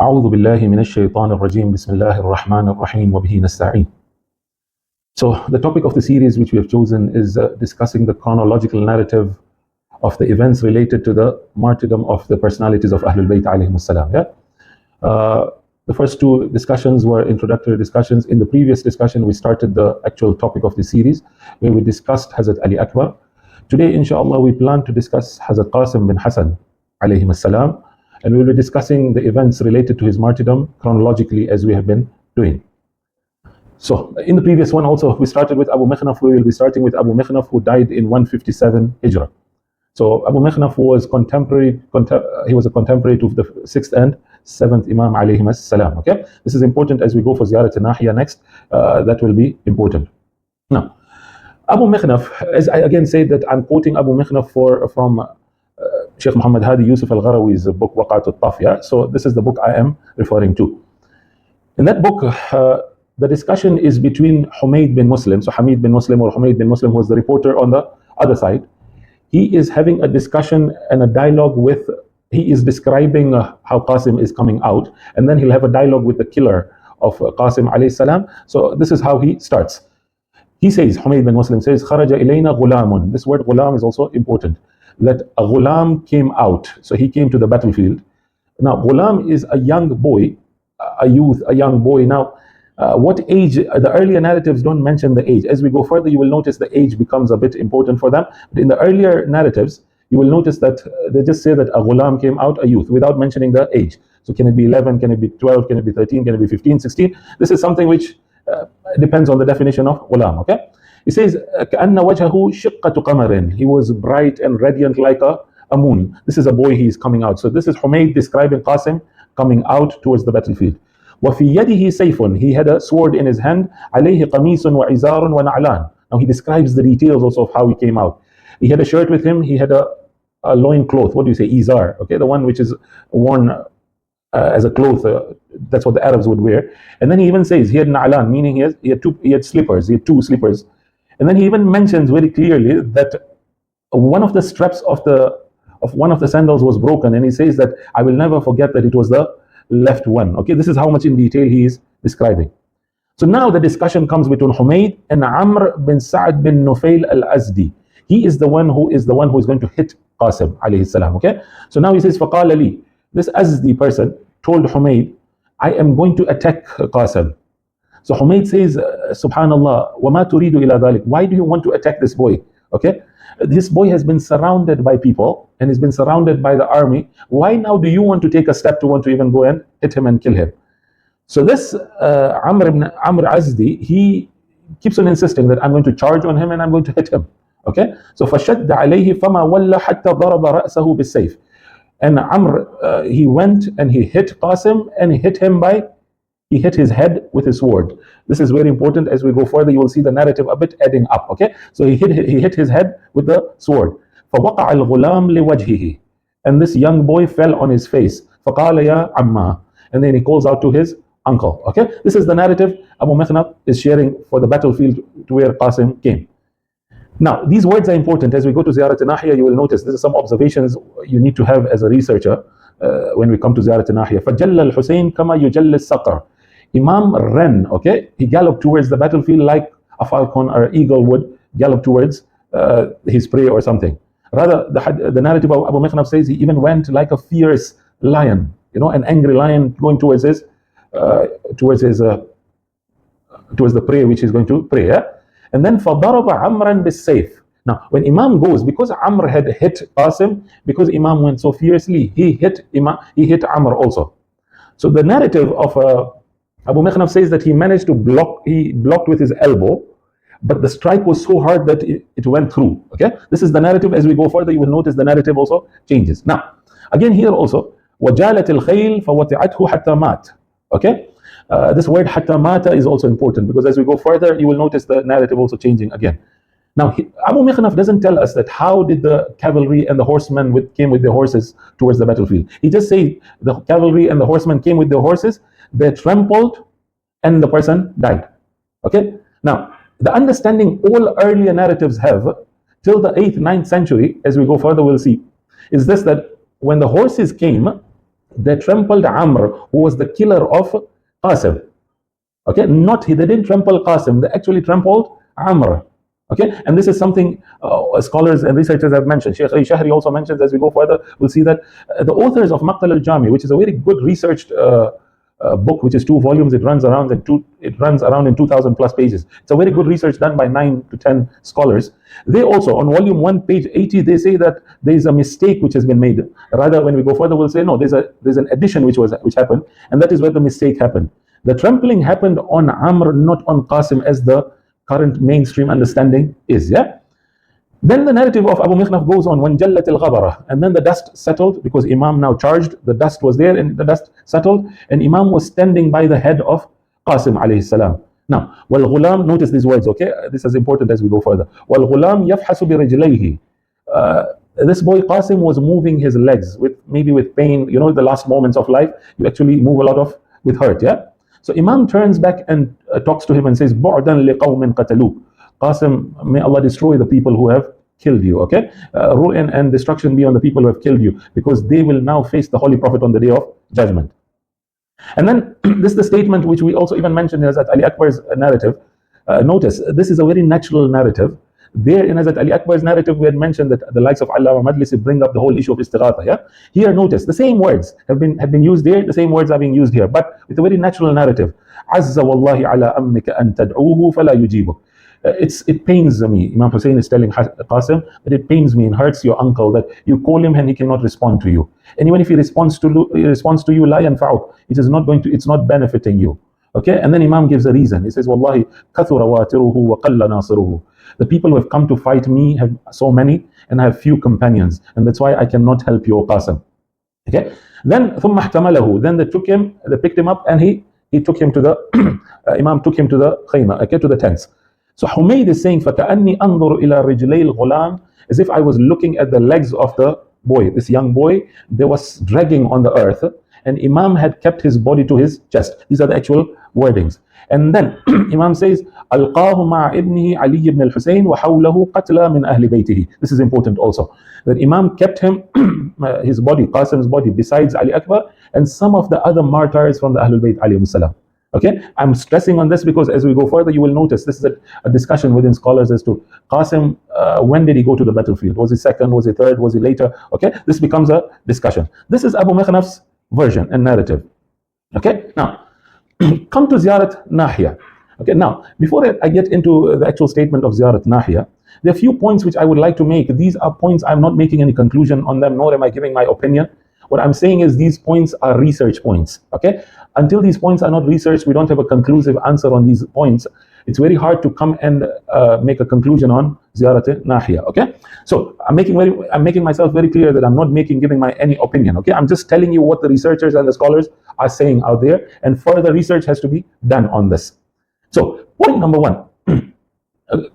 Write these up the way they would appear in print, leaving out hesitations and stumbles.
أعوذ بالله من الشيطان الرجيم بسم الله الرحمن الرحيم وبه نستعين. So the topic of the series which we have chosen is discussing the chronological narrative of the events related to the martyrdom of the personalities of Ahlul Bayt alayhim as-salam. The first two discussions were introductory discussions. In the previous discussion, we started the actual topic of the series where we discussed Hazrat Ali Akbar. Today, inshallah, we plan to discuss Hazrat Qasim Bin Hasan alayhim as-salam, and we will be discussing the events related to his martyrdom chronologically as we have been doing. So in the previous one also, we started with Abu Mikhnaf. We will be starting with Abu Mikhnaf, who died in 157 Hijrah. So Abu Mikhnaf was he was a contemporary to the 6th and 7th Imam alayhim as-salam. Okay, this is important as we go for Ziyarat al-Nahiya next. That will be important. Now, Abu Mikhnaf, as I again said that I'm quoting Abu Mikhnaf from Sheikh Muhammad Hadi Yusuf al-Gharawi's book Waqat al-Taf. So this is the book I am referring to. In that book, the discussion is between Humayd bin Muslim. So Hamid bin Muslim, or Humayd bin Muslim, who was the reporter on the other side. He is having a discussion and a dialogue with, he is describing how Qasim is coming out, and then he'll have a dialogue with the killer of Qasim alayhi salam. So this is how he starts. He says, Humayd bin Muslim says, Kharaja ilayna ghulamun. This word ghulam is also important. That a ghulam came out. So he came to the battlefield. Now, ghulam is a young boy, a youth, a young boy. Now, what age? The earlier narratives don't mention the age. As we go further, you will notice the age becomes a bit important for them. But in the earlier narratives, you will notice that they just say that a ghulam came out, a youth, without mentioning the age. So can it be 11? Can it be 12? Can it be 13? Can it be 15, 16? This is something which depends on the definition of ghulam, okay? He says, كَأَنَّ وَجْهَهُ شِقَّةُ قَمَرٍ. He was bright and radiant like a moon. This is a boy, he is coming out. So this is Humayd describing Qasim coming out towards the battlefield. وَفِي يَدِهِ سَيْفٌ. He had a sword in his hand. عَلَيْهِ قَمِيصٌ وَعِزَارٌ وَنَعْلَانٌ. Now he describes the details also of how he came out. He had a shirt with him. He had a loin cloth. What do you say? Izar. Okay, the one which is worn as a cloth. That's what the Arabs would wear. And then he even says he had na'lan, meaning he had slippers. He had two slippers. And then he even mentions very clearly that one of the straps of one of the sandals was broken, and he says that I will never forget that it was the left one. Okay, this is how much in detail he is describing. So now the discussion comes between Humayd and Amr bin Sa'd bin Nufail al-Azdi. He is the one who is going to hit Qasim alayhi salam. Okay, so now he says فَقَالَ لِي. This Azdi person told Humayd, I am going to attack Qasim. So Humayd says, Subhanallah, وَمَا تُرِيدُ إِلَى ذَلِكَ. Why do you want to attack this boy? Okay, this boy has been surrounded by people and has been surrounded by the army. Why now do you want to take a step to want to even go and hit him and kill him? So this Amr Azdi, he keeps on insisting that I'm going to charge on him and I'm going to hit him. Okay, so فَشَدَّ عَلَيْهِ فَمَا وَلَّ حَتَّى ضَرَبَ رَأْسَهُ بِالسَّيْفِ. And Amr, he went and he hit Qasim, and he hit his head with his sword. This is very important. As we go further, you will see the narrative a bit adding up. Okay, so he hit his head with the sword. فَوَقَعَ الْغُلَامِ لِوَجْهِهِ. And this young boy fell on his face. فَقَالَ يَا عَمَّا. And then he calls out to his uncle. Okay, this is the narrative Abu Mikhnaf is sharing for the battlefield to where Qasim came. Now, these words are important. As we go to Ziyarat al-Nahiya, you will notice this is some observations you need to have as a researcher when we come to Ziyarat al-Nahiya. فَجَلَّ الْحُسَيْنِ كَمَا يُجَلِّ السَّقَرِ. Imam ran, okay? He galloped towards the battlefield like a falcon or eagle would gallop towards his prey or something. Rather, the narrative of Abu Mikhnaf says he even went like a fierce lion, an angry lion going towards the prey which he's going to prey. Yeah? And then فَضَرَبَ عَمْرًا بِالسَّيْفِ. Now, when Imam goes, because Amr had hit Qasim, because Imam went so fiercely, he hit Amr also. So the narrative of Abu Mikhnaf says that he managed to blocked with his elbow, but the strike was so hard that it went through. Okay, this is the narrative. As we go further, you will notice the narrative also changes. Now, again here also, وَجَالَتِ الْخَيْلِ فَوَطِعَتْهُ حَتَّى مَاتَ. Okay, this word حَتَّى مَاتَ is also important, because as we go further, you will notice the narrative also changing again. Now, Abu Mikhnaf doesn't tell us that how did the cavalry and the horsemen came with their horses towards the battlefield. He just says the cavalry and the horsemen came with their horses, they trampled, and the person died. Okay. Now, the understanding all earlier narratives have till the 8th, 9th century, as we go further, we'll see, is this, that when the horses came, They trampled Amr, who was the killer of Qasim. Okay, not they didn't trample Qasim, they actually trampled Amr. Okay, and this is something scholars and researchers have mentioned. Sheikh Shahri also mentions, as we go further, we'll see that the authors of Maqtal al-Jami, which is a very good researched book, which is 2 volumes, it runs around in 2,000 plus pages. It's a very good research done by 9 to 10 scholars. They also, on volume 1, page 80, they say that there is a mistake which has been made. Rather, when we go further, we'll say no, there's an addition which happened, and that is where the mistake happened. The trampling happened on Amr, not on Qasim, as the current mainstream understanding is. Yeah. Then the narrative of Abu Mikhnaf goes on, when Jallat al-Ghabara, and then the dust settled, because Imam now charged, the dust was there and the dust settled, and Imam was standing by the head of Qasim alayhi salam. Now, wal ghulam, notice these words, okay? This is important as we go further. Wal ghulam yafhasu bi rijlayhi. This boy Qasim was moving his legs maybe with pain. You know, the last moments of life, you actually move a lot with hurt, yeah? So Imam turns back and talks to him and says, Bu'dan liqawmin qatalu. Qasim, may Allah destroy the people who have killed you, okay? Ruin and destruction be on the people who have killed you, because they will now face the Holy Prophet on the day of judgment. And then this is the statement which we also even mentioned in Hazrat Ali Akbar's narrative. Notice, this is a very natural narrative. There in Hazrat Ali Akbar's narrative, we had mentioned that the likes of Allama Majlisi bring up the whole issue of istighatha. Yeah? Here, notice, the same words have been used there, the same words are being used here, but with a very natural narrative. Azza wallahi ala ammika an tad'uhu fala yujibuk. It pains me. Imam Hussein is telling Qasim that it pains me and hurts your uncle that you call him and he cannot respond to you. And even if he responds to you, la yanfa'uk, it's not benefiting you. Okay, and then Imam gives a reason. He says, Wallahi, kathura watiruhu wa qalla nasiruhu. The people who have come to fight me have so many, and I have few companions, and that's why I cannot help you, O Qasim. Okay, then ثم احتمله. Then they picked him up, and he took him to the Imam took him to the khayma, okay, to the tents. So Humayd is saying, فَكَأَنِّي أَنظُرُ إِلَى رِجْلَيِ الْغُلَامِ, as if I was looking at the legs of the boy, this young boy. They was dragging on the earth, and Imam had kept his body to his chest. These are the actual wordings. And then Imam says, أَلْقَاهُ مَعَ إِبْنِهِ عَلِيِّ بْنِ الْحُسَيْنِ وَحَوْلَهُ قَتْلَى مِنْ أَهْلِ بَيْتِهِ. This is important also, that Imam kept him, his body, Qasim's body, besides Ali Akbar, and some of the other martyrs from the Ahlul Bayt alayhim salam. Okay, I'm stressing on this because as we go further, you will notice this is a discussion within scholars as to Qasim, when did he go to the battlefield? Was he second? Was he third? Was he later? Okay, this becomes a discussion. This is Abu Mikhnaf's version and narrative. Okay, now come to Ziyarat Nahiya. Okay, now before I get into the actual statement of Ziyarat Nahiya, there are a few points which I would like to make. These are points, I'm not making any conclusion on them, nor am I giving my opinion. What I'm saying is these points are research points. Okay, until these points are not researched, we don't have a conclusive answer on these points. It's very hard to come and make a conclusion on Ziyarat Nahiya. Okay, so I'm making myself very clear that I'm not giving my any opinion. Okay, I'm just telling you what the researchers and the scholars are saying out there, and further research has to be done on this. So point number one.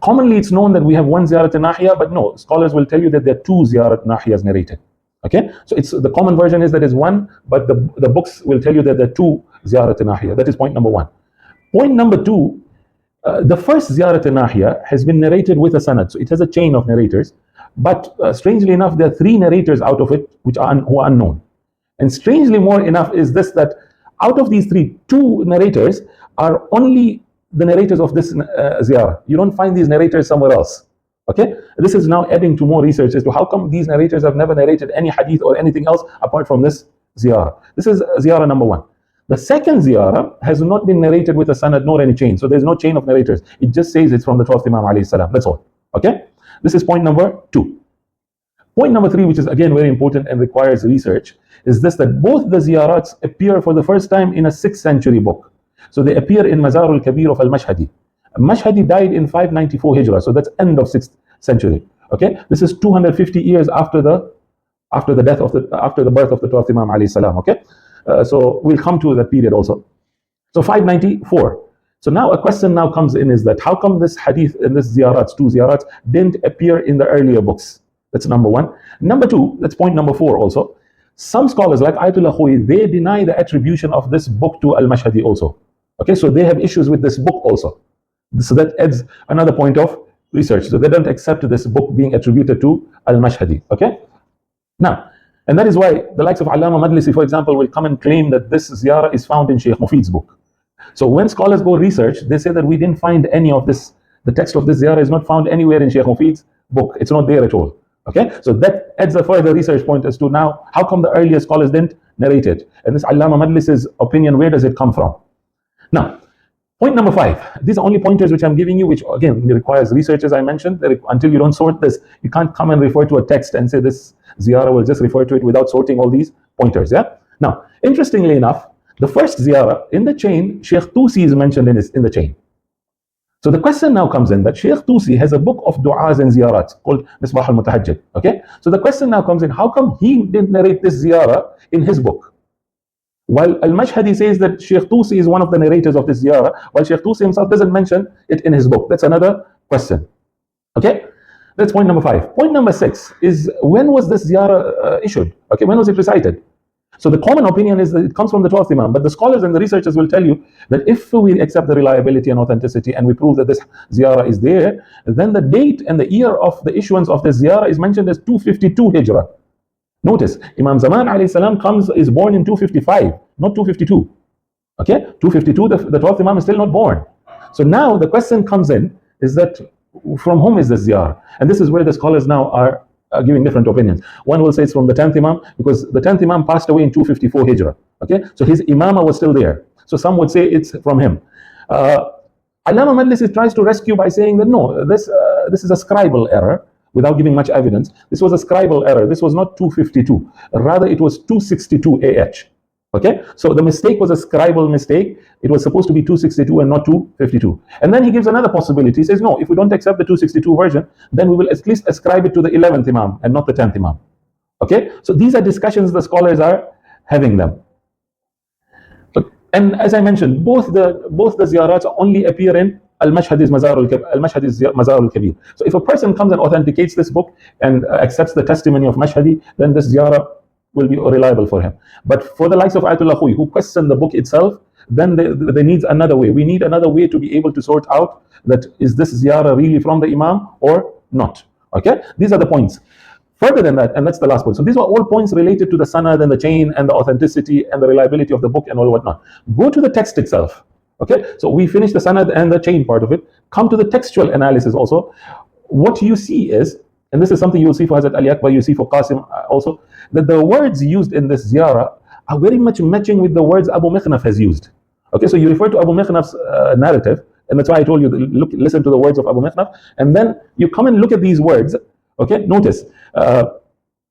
Commonly it's known that we have one Ziyarat Nahiya, but no, scholars will tell you that there are 2 Ziyarat Nahiyas narrated. Okay, so it's the common version is that is one, but the books will tell you that there are 2 Ziyarat Nahiya. That is point number one. Point number two, the first Ziyarat Nahiya has been narrated with a sanad, so it has a chain of narrators, but strangely enough, there are 3 narrators out of it who are unknown. And strangely more enough is this, that out of these 3, 2 narrators are only the narrators of this ziyarah. You don't find these narrators somewhere else. Okay, this is now adding to more research as to how come these narrators have never narrated any hadith or anything else apart from this ziyarah. This is ziyarah number 1. The second ziyarah has not been narrated with a sanad nor any chain, so there's no chain of narrators. It just says it's from the 12th Imam alayhi salam. That's all. Okay, this is point number 2. Point number 3, which is again very important and requires research, is this, that both the ziyarats appear for the first time in a 6th century book. So they appear in Mazar al-Kabir of al-Mashhadi. Mashhadi died in 594 Hijrah, so that's end of 6th century. Okay, this is 250 years after the birth of the 12th Imam alayhi salam. Okay, so we'll come to that period also. So 594. So now a question now comes in, is that how come this hadith and this ziyarats, 2 ziyarats, didn't appear in the earlier books? That's number 1. Number 2, that's point number 4 also. Some scholars like Ayatollah Khoui, they deny the attribution of this book to al-Mashhadi also. Okay, so they have issues with this book also. So that adds another point of research. So they don't accept this book being attributed to al-Mashhadi. Okay. Now, And that is why the likes of Allama Majlisi, for example, will come and claim that this ziyarah is found in Sheikh Mufid's book. So when scholars go research, they say that we didn't find any of this. The text of this ziyarah is not found anywhere in Sheikh Mufid's book. It's not there at all. Okay, so that adds a further research point as to now how come the earlier scholars didn't narrate it. And this Allama Majlisi's opinion, where does it come from? Now, point number 5. These are only pointers which I'm giving you, which again requires research, as I mentioned. Until you don't sort this, you can't come and refer to a text and say this ziyarah will just refer to it without sorting all these pointers. Yeah. Now, interestingly enough, the first ziyarah in the chain, Sheikh Tusi is mentioned in the chain. So the question now comes in that Sheikh Tusi has a book of du'as and ziyarats called Misbah al-Mutahajjid. Okay. So the question now comes in, how come he didn't narrate this ziyarah in his book? While Al-Mashhadi says that Sheikh Tusi is one of the narrators of this ziyarah, while Sheikh Tusi himself doesn't mention it in his book. That's another question. Okay, that's point number 5. Point number 6 is, when was this ziyarah issued? Okay, when was it recited? So the common opinion is that it comes from the 12th Imam, but the scholars and the researchers will tell you that if we accept the reliability and authenticity and we prove that this ziyarah is there, then the date and the year of the issuance of this ziyarah is mentioned as 252 Hijrah. Notice, Imam Zaman alayhi salam is born in 255, not 252. Okay, 252, the 12th Imam is still not born. So now the question comes in, is that from whom is this ziyarah? And this is where the scholars now are giving different opinions. One will say it's from the 10th Imam, because the 10th Imam passed away in 254 Hijrah. Okay, so his Imamah was still there. So some would say it's from him. Allama Majlisi tries to rescue by saying that no, this is a scribal error, without giving much evidence. This was a scribal error. This was not 252. Rather, it was 262 AH. Okay, so the mistake was a scribal mistake. It was supposed to be 262 and not 252. And then he gives another possibility. He says, no, if we don't accept the 262 version, then we will at least ascribe it to the 11th Imam and not the 10th Imam. Okay, so these are discussions the scholars are having them. And as I mentioned, both the ziyarats only appear in Al-Mashhadi's Mazar al-Kabir. So if a person comes and authenticates this book and accepts the testimony of Mashhadi, then this ziyarah will be reliable for him. But for the likes of Ayatollah Khui, who question the book itself, then they need another way. We need another way to be able to sort out that is this ziyarah really from the Imam or not. Okay, these are the points. Further than that, and that's the last point. So these are all points related to the sanad and the chain and the authenticity and the reliability of the book and all whatnot. Go to the text itself. Okay, so we finished the sanad and the chain part of it. Come to the textual analysis also. What you see is, and this is something you will see for Hazrat Ali Akbar, you see for Qasim also, that the words used in this ziyarah are very much matching with the words Abu Mikhnaf has used. Okay, so you refer to Abu Mikhnaf's narrative, and that's why I told you, listen to the words of Abu Mikhnaf, and then you come and look at these words. Okay, notice.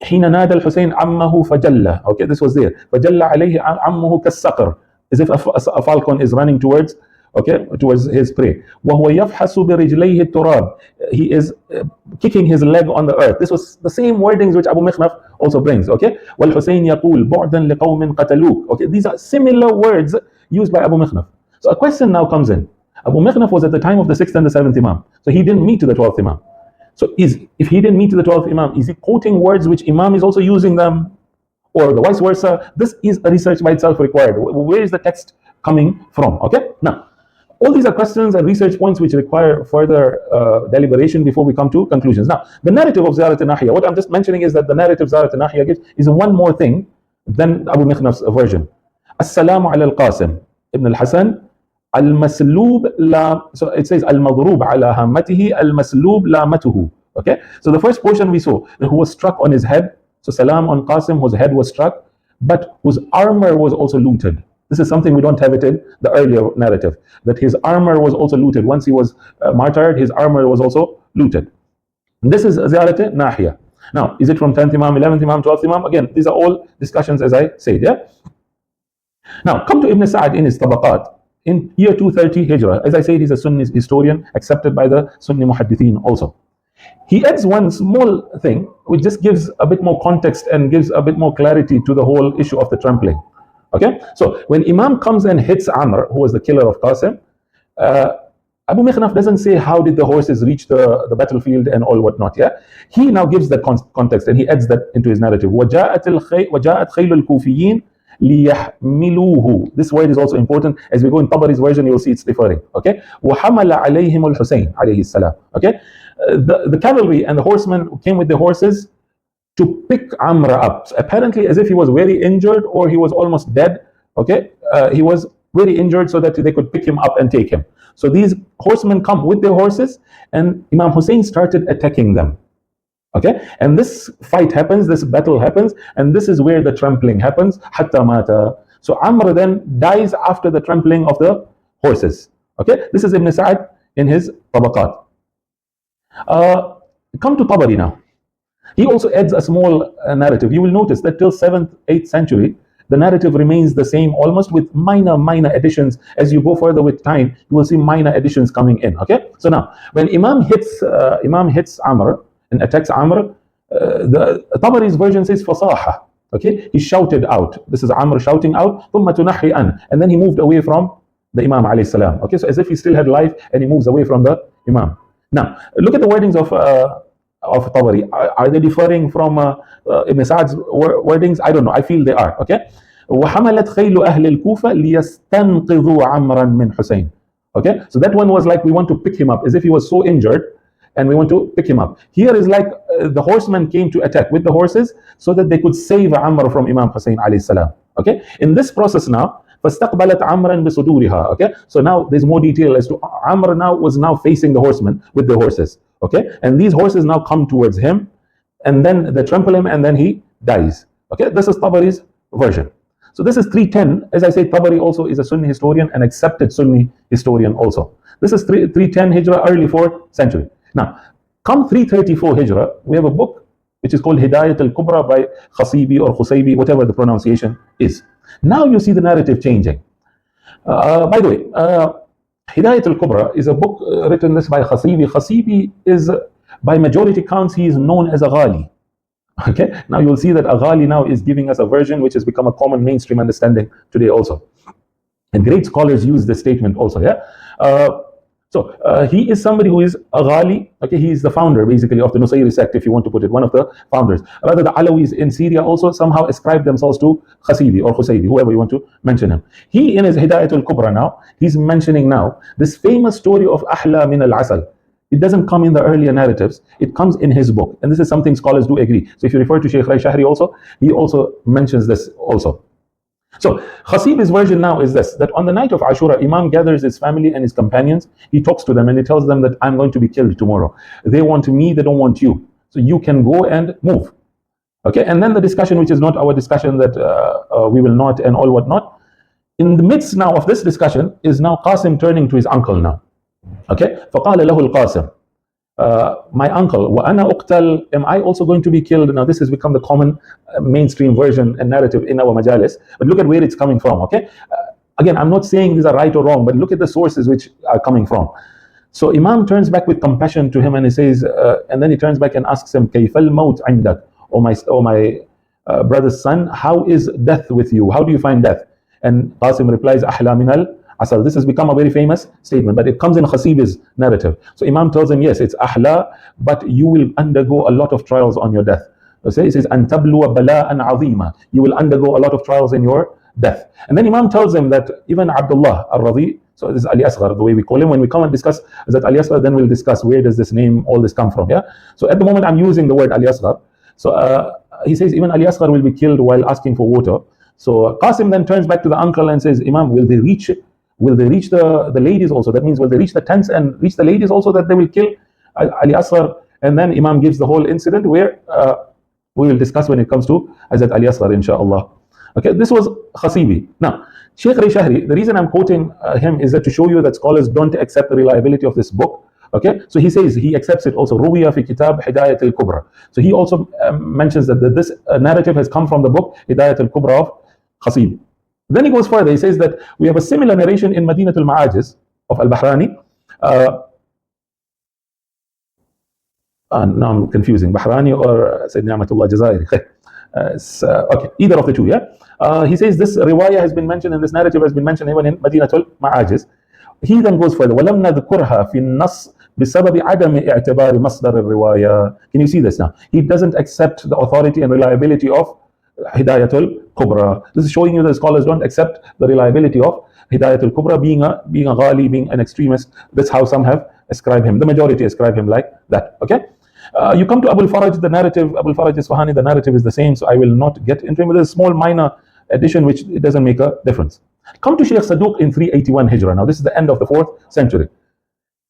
حين نادى الحسين عمه فجلى. Okay, this was there. فجلى عليه عمه كالصقر, as if a falcon is running towards his prey. وهو يفحص برجليه التراب. He is kicking his leg on the earth. This was the same wordings which Abu Mikhnaf also brings. Okay, والحسين يقول بعدا لقوم قتلوك. Okay, these are similar words used by Abu Mikhnaf. So a question now comes in. Abu Mikhnaf was at the time of the 6th and the 7th Imam, so he didn't meet to the 12th Imam. So if he didn't meet to the 12th Imam, is he quoting words which Imam is also using them, or the vice versa? This is a research by itself required. Where is the text coming from? Okay, now all these are questions and research points which require further deliberation before we come to conclusions. Now, the narrative of Ziyarat al-Nahiyah, what I'm just mentioning is that the narrative Ziyarat al-Nahiyah gives is one more thing than Abu Mikhnaf's version. Assalamu ala al-Qasim ibn al-Hasan al-Maslub la, so it says al-Madhrub ala hammatihi al-Maslub la matuhu. Okay, so the first portion we saw, who was struck on his head. So salam on Qasim, whose head was struck, but whose armor was also looted. This is something we don't have it in the earlier narrative, that his armor was also looted. Once he was martyred, his armor was also looted. And this is Ziyarat al-Nahiyah. Now, is it from 10th Imam, 11th Imam, 12th Imam? Again, these are all discussions, as I said. Yeah. Now, come to Ibn Sa'd in his Tabaqat in year 230 Hijrah. As I said, he's a Sunni historian accepted by the Sunni Muhaddithin also. He adds one small thing which just gives a bit more context and gives a bit more clarity to the whole issue of the trampling. Okay, so when Imam comes and hits Amr, who was the killer of Qasim, Abu Mikhnaf doesn't say how did the horses reach the battlefield and all whatnot. Yeah, he now gives the context and he adds that into his narrative. وَجَاءَتْ خَيْلُ الْكُوفِيِّينَ لِيَحْمِلُوهُ. This word is also important. As we go in Tabari's version, you will see it's referring. Okay, وَحَمَلَ عَلَيْهِمُ الْحُسَيْنِ عَلَيْهِ السَّلَامُ. Okay, the cavalry and the horsemen who came with the horses, to pick Amr up, apparently as if he was very injured or he was almost dead. Okay, he was very injured, so that they could pick him up and take him. So these horsemen come with their horses, and Imam Hussein started attacking them. Okay, and this fight happens, this battle happens, and this is where the trampling happens. Hatta mata. So Amr then dies after the trampling of the horses. Okay, this is Ibn Sa'd in his Tabaqat. Come to Tabari now. He also adds a small narrative. You will notice that till 7th, 8th century, the narrative remains the same, almost with minor additions. As you go further with time, you will see minor additions coming in. Okay, so now when Imam hits Amr and attacks Amr, the Tabari's version says fasaha. Okay, he shouted out. This is Amr shouting out, ثم تنحي an, and then he moved away from the Imam alayhi salam. Okay, so as if he still had life, and he moves away from the Imam. Now look at the wordings of Tabari. Are they differing from Ibn Sa'd's wordings? I don't know. I feel they are. Okay. وحملت خيل أهل الكوفة ليستنقذوا عمرا من حسين. Okay. So that one was like, we want to pick him up, as if he was so injured, and we want to pick him up. Here is like the horsemen came to attack with the horses so that they could save Amr from Imam Hussein alayhi salam. Okay. In this process now, فاستقبلت عمرا بصدورها. Okay. So now there's more detail as to Amr was now facing the horsemen with the horses. Okay, and these horses now come towards him, and then they trample him, and then he dies. Okay, this is Tabari's version. So this is 310. As I say, Tabari also is a Sunni historian, an accepted Sunni historian also. This is 310 Hijrah, early 4th century. Now, come 334 Hijrah, we have a book which is called Hidayat al-Kubra by Khasibi or Khusaybi, whatever the pronunciation is. Now you see the narrative changing. By the way, Hidayat al-Kubra is a book written by Khasibi. Khasibi is, by majority counts, he is known as a Ghali. Okay, now you will see that a Ghali now is giving us a version which has become a common mainstream understanding today also. And great scholars use this statement also, yeah. So he is somebody who is a Ghali. Okay, he is the founder basically of the Nusayri sect, if you want to put it, one of the founders. Rather, the Alawis in Syria also somehow ascribe themselves to Khasibi or Khusaybi, whoever you want to mention him. He, in his Hidayat al-Kubra now, he's mentioning now this famous story of Ahla min al-Asal. It doesn't come in the earlier narratives, it comes in his book. And this is something scholars do agree. So if you refer to Sheikh Shahri also, he also mentions this also. So Khasibi's version now is this, that on the night of Ashura, Imam gathers his family and his companions. He talks to them and he tells them that I'm going to be killed tomorrow. They want me, they don't want you. So you can go and move. Okay, and then the discussion, which is not our discussion, that we will not and all whatnot. In the midst now of this discussion is now Qasim turning to his uncle now. Okay, فقال له القاسم, my uncle, وأنا أقتل, am I also going to be killed? Now this has become the common mainstream version and narrative in our majalis, but look at where it's coming from. Okay, again, I'm not saying these are right or wrong, but look at the sources which are coming from. So Imam turns back with compassion to him and he says, and then he turns back and asks him, كيف الموت عندك? Oh my brother's son, how is death with you? How do you find death? And Qasim replies, أحلى من العسل. This has become a very famous statement, but it comes in Khasibi's narrative. So Imam tells him, yes, it's ahla, but you will undergo a lot of trials on your death. So he says, أن تبلو بلاء عظيما. You will undergo a lot of trials in your death. And then Imam tells him that even Abdullah al-Radhi, so this is Ali Asghar, the way we call him, when we come and discuss that Ali Asghar, then we'll discuss where does this name, all this come from. Yeah. So at the moment I'm using the word Ali Asghar. So he says even Ali Asghar will be killed while asking for water. So Qasim then turns back to the uncle and says, Imam, will they reach the ladies also? That means will they reach the tents and reach the ladies also, that they will kill Ali Asghar? And then Imam gives the whole incident where we will discuss when it comes to Hazrat Ali Asghar, inshallah. Okay, this was Khasibi. Now, Sheikh Shahri, the reason I'm quoting him is that to show you that scholars don't accept the reliability of this book. Okay, so he says he accepts it also. Ruwiya fi kitab Hidayat al-Kubra. So he also mentions that this narrative has come from the book Hidayat al-Kubra of Khasibi. Then he goes further. He says that we have a similar narration in Madinat al-Ma'ajiz of al-Bahrani. Now I'm confusing Bahrani or Sayyid Ni'matullah Jazairi. Okay, either of the two. Yeah. He says this riwayah has been mentioned, and this narrative has been mentioned even in Madinat al-Ma'ajiz. He then goes further. وَلَمْ نَذْكُرْهَا فِي النَّص بِسَبَبِ عَدَمِ اعْتِبَارِ مَصْدَرِ الرِّوَايَةِ. Can you see this now? He doesn't accept the authority and reliability of Hidayat al-Kubra. This is showing you that scholars don't accept the reliability of Hidayat al-Kubra, being a Ghali, being an extremist. That's how some have ascribed him. The majority ascribe him like that. Okay. You come to Abu al-Faraj, the narrative, Abu al-Faraj Isfahani, the narrative is the same, so I will not get into it. There's a small minor addition which it doesn't make a difference. Come to Sheikh Saduq in 381 Hijrah. Now this is the end of the 4th century.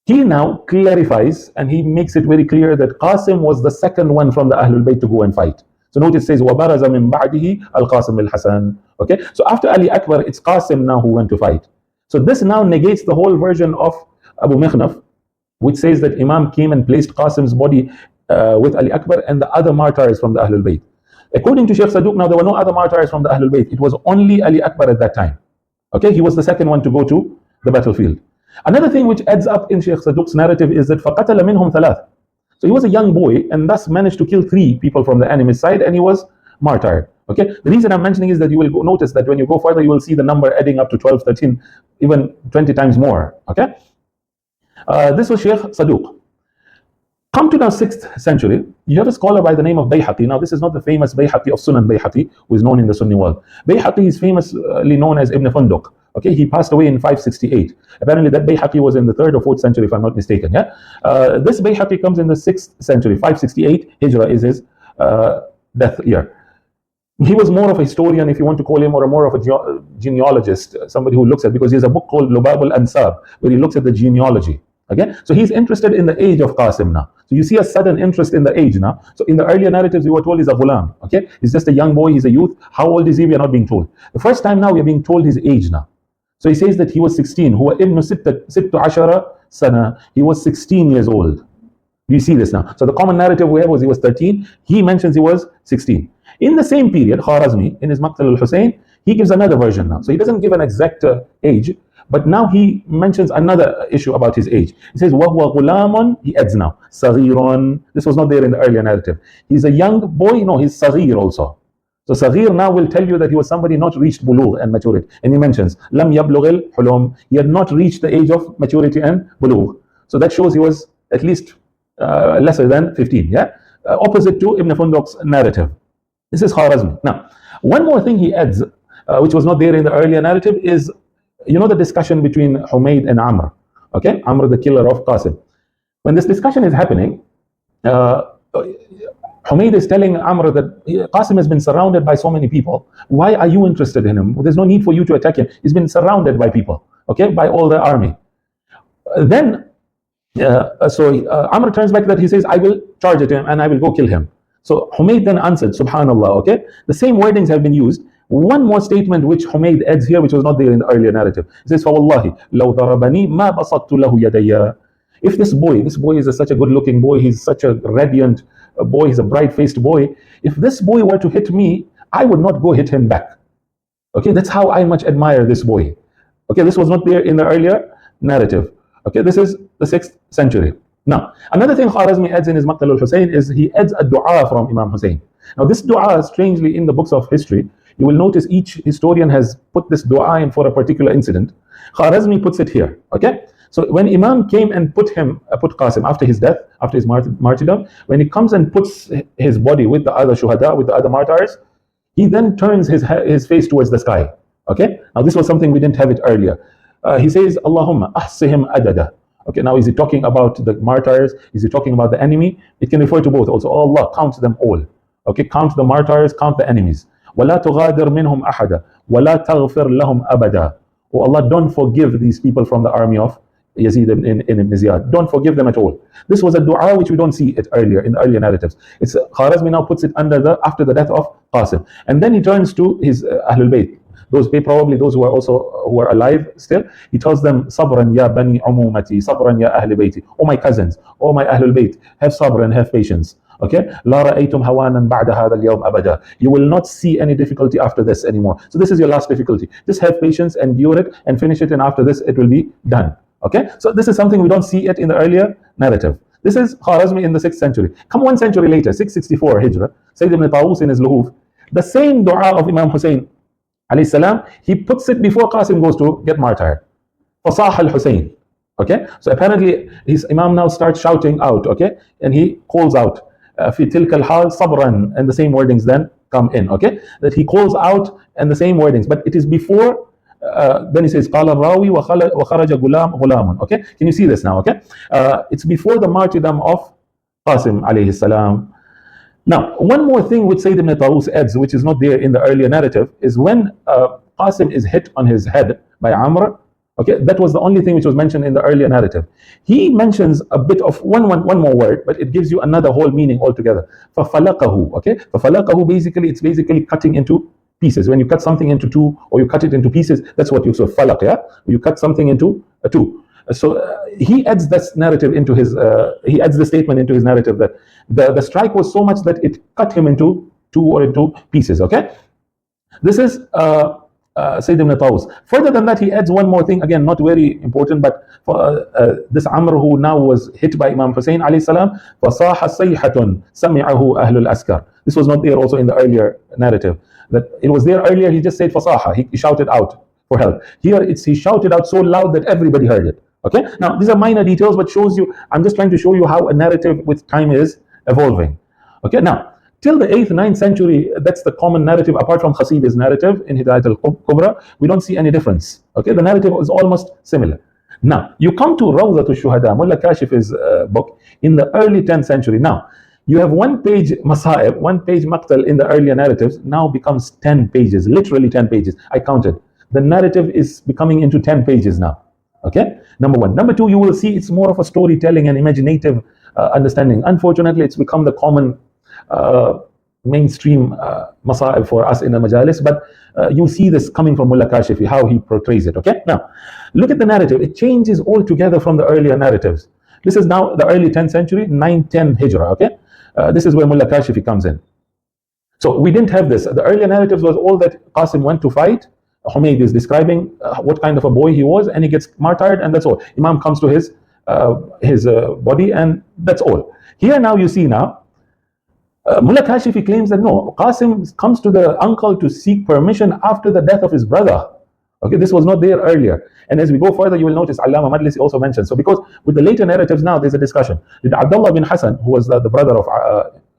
He now clarifies and he makes it very clear that Qasim was the second one from the Ahlul Bayt to go and fight. So notice it says, وَبَرَزَ مِن بَعْدِهِ الْقَاسِمِ bin Hasan. Okay, so after Ali Akbar, it's Qasim now who went to fight. So this now negates the whole version of Abu Mikhnaf, which says that Imam came and placed Qasim's body with Ali Akbar and the other martyrs from the Ahlul Bayt. According to Sheikh Saduq, now there were no other martyrs from the Ahlul Bayt. It was only Ali Akbar at that time. Okay, he was the second one to go to the battlefield. Another thing which adds up in Sheikh Saduq's narrative is that فَقَتَلَ مِنْهُمْ ثَلَاث. So he was a young boy and thus managed to kill 3 people from the enemy's side and he was martyred. Okay, the reason I'm mentioning is that you will notice that when you go further, you will see the number adding up to 12, 13, even 20 times more. Okay, this was Sheikh Saduq. Come to now 6th century, you have a scholar by the name of Bayhaqi. Now this is not the famous Bayhaqi of Sunan Bayhaqi, who is known in the Sunni world. Bayhaqi is famously known as Ibn Funduq. Okay, he passed away in 568. Apparently that Bayhaqi was in the 3rd or 4th century, if I'm not mistaken. Yeah, this Bayhaqi comes in the 6th century, 568 Hijrah is his death year. He was more of a historian, if you want to call him, or more of a genealogist, somebody who looks at, because he has a book called Lubab al-Ansab, where he looks at the genealogy. Okay, so he's interested in the age of Qasim now. So you see a sudden interest in the age now. So in the earlier narratives, we were told he's a ghulam. Okay, he's just a young boy, he's a youth. How old is he? We are not being told. The first time now we are being told his age now. So he says that he was 16. Huwa ibn sittu ashara sana. He was 16 years old. Do you see this now? So the common narrative we have was he was 13. He mentions he was 16. In the same period, Kharazmi, in his Maqtal al-Hussein, he gives another version now. So he doesn't give an exact age, but now he mentions another issue about his age. He says, وَهُوَ غُلَامٌ, he adds now, صَغِيرٌ. This was not there in the earlier narrative. He's a young boy, no, he's صغير also. So Saghir now will tell you that he was somebody not reached bulugh and maturity. And he mentions, Lam yablugh al-hulum. He had not reached the age of maturity and bulugh. So that shows he was at least lesser than 15. Yeah, opposite to Ibn Funduq's narrative. This is Kharazmi. Now, one more thing he adds, which was not there in the earlier narrative, is the discussion between Humayd and Amr. Okay, Amr, the killer of Qasim. When this discussion is happening, Humayd is telling Amr that Qasim has been surrounded by so many people. Why are you interested in him? There's no need for you to attack him. He's been surrounded by people, okay, by all the army. Then, Amr turns back that he says, I will charge at him and I will go kill him. So Humayd then answered, Subhanallah, okay? The same wordings have been used. One more statement which Humayd adds here, which was not there in the earlier narrative. He says, فَوَاللَّهِ لَوْ ضَرَبَنِي مَا بَسَطْتُ لَهُ يَدَيَّ. If this boy is such a good-looking boy, he's such a radiant boy, he's a bright-faced boy. If this boy were to hit me, I would not go hit him back. Okay, that's how I much admire this boy. Okay, this was not there in the earlier narrative. Okay, this is the 6th century. Now, another thing Kharazmi adds in his Maqtal al-Hussein is he adds a dua from Imam Hussein. Now, this dua, strangely, in the books of history, you will notice each historian has put this dua in for a particular incident. Kharazmi puts it here. Okay, so when Imam came and put Qasim after his death, after his martyrdom, when he comes and puts his body with the other shuhada, with the other martyrs, he then turns his face towards the sky. Okay, now this was something we didn't have it earlier. He says, Allahumma ahsihim adada. Okay, now is he talking about the martyrs? Is he talking about the enemy? It can refer to both also. Oh Allah, count them all. Okay, count the martyrs, count the enemies. وَلَا تُغَادِرْ مِنْهُمْ أَحَدًا وَلَا تَغْفِرْ لَهُمْ أَبَدًا. Oh Allah, don't forgive these people from the army of Yazid in Ibn Ziyad. Don't forgive them at all. This was a dua which we don't see it earlier in the earlier narratives. It's Kharazmi now puts it after the death of Qasim, and then he turns to his Ahlul Bayt. Probably those who are alive still. He tells them, Sabran ya bani umumati, Sabran ya ahli bayti. Oh my cousins, oh my Ahlul Bayt, have sabr and have patience. Okay, La ra'aytum hawanan ba'da hadha al-yawm abada. You will not see any difficulty after this anymore. So this is your last difficulty. Just have patience, endure it, and finish it, and after this it will be done. Okay, so this is something we don't see it in the earlier narrative. This is Kharazmi in the 6th century. Come 1 century later, 664 Hijrah, Sayyid ibn Tawus in his Luhuf, the same dua of Imam Hussein alayhi salam, he puts it before Qasim goes to get martyred. Fasah al-Hussein. Okay, so apparently his Imam now starts shouting out, okay, and he calls out, fi tilka al-hal sabran, and the same wordings then come in, okay, that he calls out and the same wordings, but it is before, then he says, qala rawi wa kharaja gulamun. Okay, can you see this now? Okay, it's before the martyrdom of Qasim alayhi salam. Now, one more thing which Sayyid ibn Tawus adds, which is not there in the earlier narrative, is when Qasim is hit on his head by Amr. Okay, that was the only thing which was mentioned in the earlier narrative. He mentions a bit of one more word, but it gives you another whole meaning altogether. فَفَلَقَهُ. Okay, فَفَلَقَهُ basically, it's basically cutting into pieces. When you cut something into two, or you cut it into pieces, that's what you say, falaq, yeah? You cut something into two. So he adds this narrative into his, he adds the statement into his narrative that the strike was so much that it cut him into two or into pieces, okay? This is Sayyid ibn Tawus. Further than that, he adds one more thing, again, not very important, but for this Amr who now was hit by Imam Hussein alayhi salam, فَصَاحَ صَيْحَةٌ سَمِعَهُ أَهْلُ الْأَسْكَرِ. This was not there also in the earlier narrative. That it was there earlier, he just said fasaha, he shouted out for help. Here he shouted out so loud that everybody heard it. Okay, now these are minor details, but shows you, I'm just trying to show you how a narrative with time is evolving. Okay, now till the 8th, 9th century, that's the common narrative. Apart from Khasibi's narrative in Hidayat al-Kubra, we don't see any difference. Okay, the narrative is almost similar. Now you come to Rawdat al-Shuhada, Mullah Kashif's book in the early 10th century. Now you have one page Masa'ib, one page Maqtal in the earlier narratives, now becomes 10 pages, literally 10 pages. I counted. The narrative is becoming into 10 pages now. Okay, number one. Number two, you will see it's more of a storytelling and imaginative understanding. Unfortunately, it's become the common mainstream Masa'ib for us in the Majalis, but you see this coming from Mullah Kashifi, how he portrays it. Okay, now look at the narrative. It changes altogether from the earlier narratives. This is now the early 10th century, 910 Hijrah. Okay, this is where Mullah Kashifi comes in. So we didn't have this. The earlier narratives was all that Qasim went to fight. Humayd is describing what kind of a boy he was, and he gets martyred, and that's all. Imam comes to his body, and that's all. Here now you see now, Mullah Kashifi claims that no, Qasim comes to the uncle to seek permission after the death of his brother. Okay, this was not there earlier. And as we go further, you will notice Allama Majlisi also mentions. So because with the later narratives now, there's a discussion. Did Abdullah bin Hasan, who was the brother of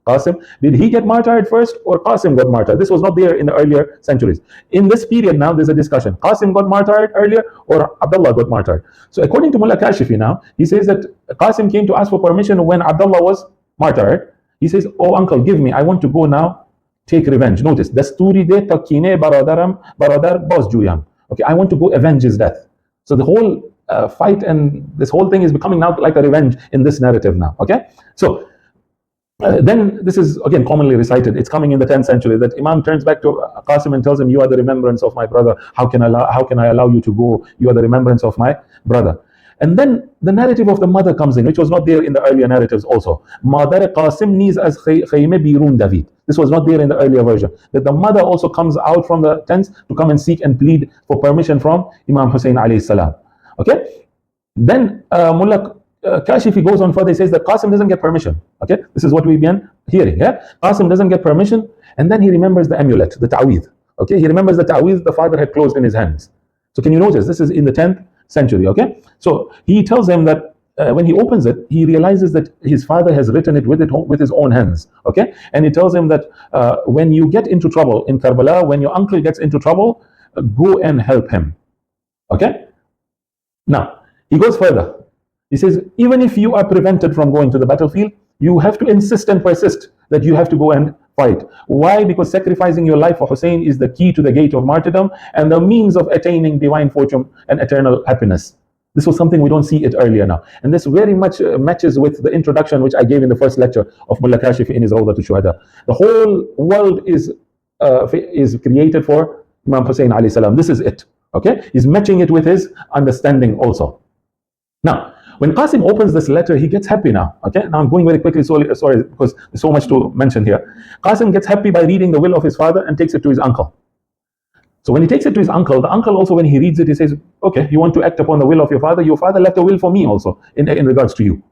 Qasim, did he get martyred first or Qasim got martyred? This was not there in the earlier centuries. In this period now, there's a discussion. Qasim got martyred earlier or Abdullah got martyred? So according to Mullah Kashifi now, he says that Qasim came to ask for permission when Abdullah was martyred. He says, oh uncle, give me, I want to go now take revenge. Notice, dasturi de takine baradar boss juyam. Okay, I want to go avenge his death. So the whole fight and this whole thing is becoming now like a revenge in this narrative now. Okay, so then this is again commonly recited. It's coming in the 10th century that Imam turns back to Qasim and tells him, you are the remembrance of my brother. How can I allow you to go? You are the remembrance of my brother. And then the narrative of the mother comes in, which was not there in the earlier narratives also. Madar Qasim needs as khayme birun David. This was not there in the earlier version. That the mother also comes out from the tents to come and seek and plead for permission from Imam Hussein alayhi salam. Okay? Then Mullah Kashifi goes on further. He says that Qasim doesn't get permission. Okay? This is what we've been hearing. Yeah? Qasim doesn't get permission, and then he remembers the amulet, the ta'weed. Okay? He remembers the ta'weed the father had closed in his hands. So can you notice this is in the 10th century? Okay? So he tells him that when he opens it, he realizes that his father has written it with his own hands. Okay? And he tells him that when you get into trouble in Karbala, when your uncle gets into trouble, go and help him. Okay? Now, he goes further. He says, even if you are prevented from going to the battlefield, you have to insist and persist that you have to go and fight. Why? Because sacrificing your life for Hussein is the key to the gate of martyrdom and the means of attaining divine fortune and eternal happiness. This was something we don't see it earlier now. And this very much matches with the introduction which I gave in the first lecture of Mullah Kashifi in his Rawdat al-Shuhada. The whole world is created for Imam Hussein alayhi salam. This is it. Okay? He's matching it with his understanding also. Now, when Qasim opens this letter, he gets happy now. Okay, now I'm going very quickly, sorry, because there's so much to mention here. Qasim gets happy by reading the will of his father and takes it to his uncle. So when he takes it to his uncle, the uncle also, when he reads it, he says, okay, you want to act upon the will of your father left a will for me also in regards to you.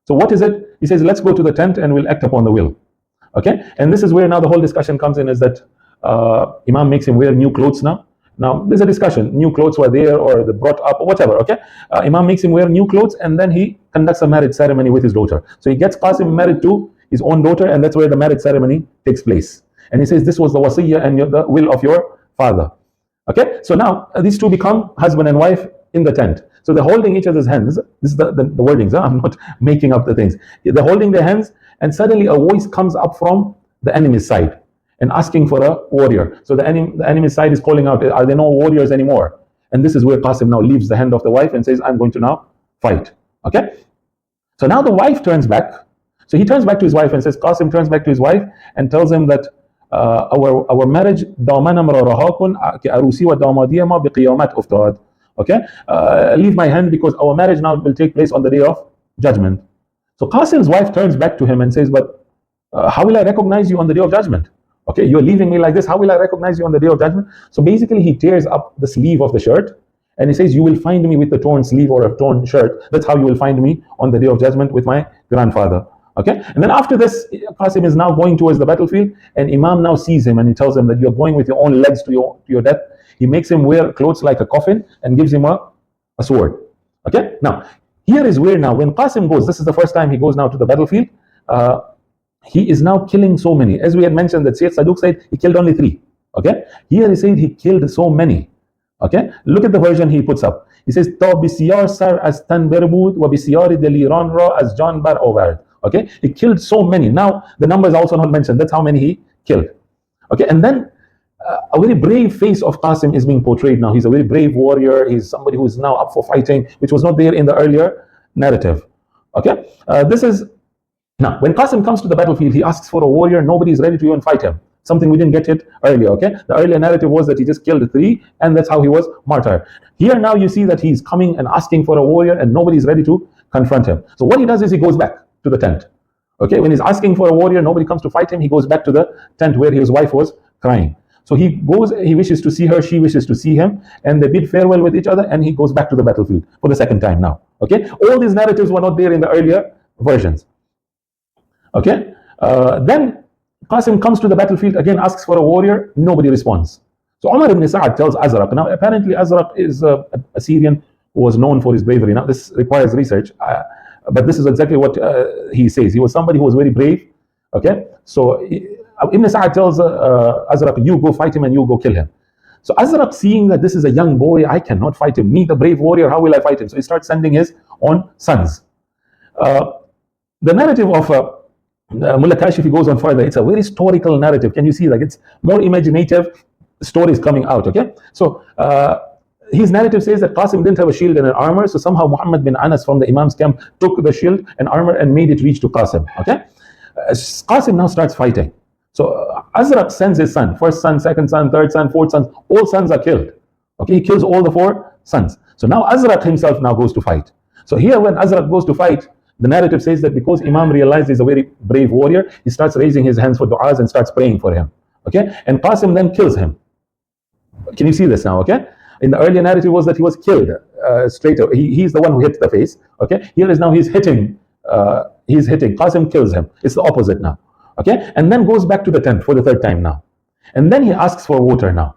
So what is it? He says, let's go to the tent and we'll act upon the will. Okay, and this is where now the whole discussion comes in, is that Imam makes him wear new clothes now. Now, there's a discussion, new clothes were there or they brought up or whatever, okay? Imam makes him wear new clothes and then he conducts a marriage ceremony with his daughter. So he gets Qasim married to his own daughter, and that's where the marriage ceremony takes place. And he says, this was the wasiyah and the will of your father. Okay? So now, these two become husband and wife in the tent. So they're holding each other's hands. This is the wordings. I'm not making up the things. They're holding their hands, and suddenly a voice comes up from the enemy's side and asking for a warrior. So the enemy's side is calling out, are there no warriors anymore? And this is where Qasim now leaves the hand of the wife and says, I'm going to now fight. Okay? So now the wife turns back. So he turns back to his wife and says, Qasim turns back to his wife and tells him that our marriage okay, leave my hand because our marriage now will take place on the day of judgment. So Qasim's wife turns back to him and says, but how will I recognize you on the day of judgment? Okay, you're leaving me like this, how will I recognize you on the day of judgment? So basically he tears up the sleeve of the shirt and he says, you will find me with the torn sleeve or a torn shirt. That's how you will find me on the day of judgment with my grandfather. Okay, and then after this, Qasim is now going towards the battlefield, and Imam now sees him and he tells him that you're going with your own legs to your death. He makes him wear clothes like a coffin and gives him a sword. Okay, now here is where now when Qasim goes, this is the first time he goes now to the battlefield, he is now killing so many. As we had mentioned that Sheikh Saduq said he killed only 3. Okay, here he said he killed so many. Okay, look at the version he puts up. He says, Ta bisiyar sar as tan berbud wa bisiyar deliran ra as John bar ovard. Okay, he killed so many. Now the number is also not mentioned. That's how many he killed. Okay, and then a very brave face of Qasim is being portrayed now. He's a very brave warrior. He's somebody who is now up for fighting, which was not there in the earlier narrative. Okay, this is now when Qasim comes to the battlefield, he asks for a warrior. Nobody is ready to even fight him. Something we didn't get it earlier. Okay, the earlier narrative was that he just killed 3, and that's how he was martyred. Here now you see that he's coming and asking for a warrior, and nobody is ready to confront him. So what he does is he goes back to the tent. Okay, when he's asking for a warrior, nobody comes to fight him. He goes back to the tent where his wife was crying. So he goes, he wishes to see her, she wishes to see him, and they bid farewell with each other, and he goes back to the battlefield for the second time now. Okay, all these narratives were not there in the earlier versions. Okay, then Qasim comes to the battlefield again, asks for a warrior, nobody responds. So Umar ibn Sa'ad tells Azraq. Now apparently Azraq is a Syrian who was known for his bravery. Now this requires research. But this is exactly what he says. He was somebody who was very brave. Okay, so Ibn Sa'ad tells Azraq, you go fight him and you go kill him. So Azraq, seeing that this is a young boy, I cannot fight him. Me, the brave warrior, how will I fight him? So he starts sending his own sons. The narrative of Mullah Kashifi goes on further. It's a very historical narrative. Can you see that? It's more imaginative stories coming out. Okay, so his narrative says that Qasim didn't have a shield and an armor, so somehow Muhammad bin Anas from the Imam's camp took the shield and armor and made it reach to Qasim. Okay, Qasim now starts fighting. So Azraq sends his son, first son, second son, third son, fourth son. All sons are killed. Okay, he kills all the 4 sons. So now Azraq himself now goes to fight. So here when Azraq goes to fight, the narrative says that because Imam realized he's a very brave warrior, he starts raising his hands for du'as and starts praying for him. Okay, and Qasim then kills him. Can you see this now? Okay. In the earlier narrative was that he was killed straight away. He's the one who hits the face. Okay, here is now he's hitting. Qasim kills him. It's the opposite now. Okay, and then goes back to the tent for the 3rd time now, and then he asks for water now.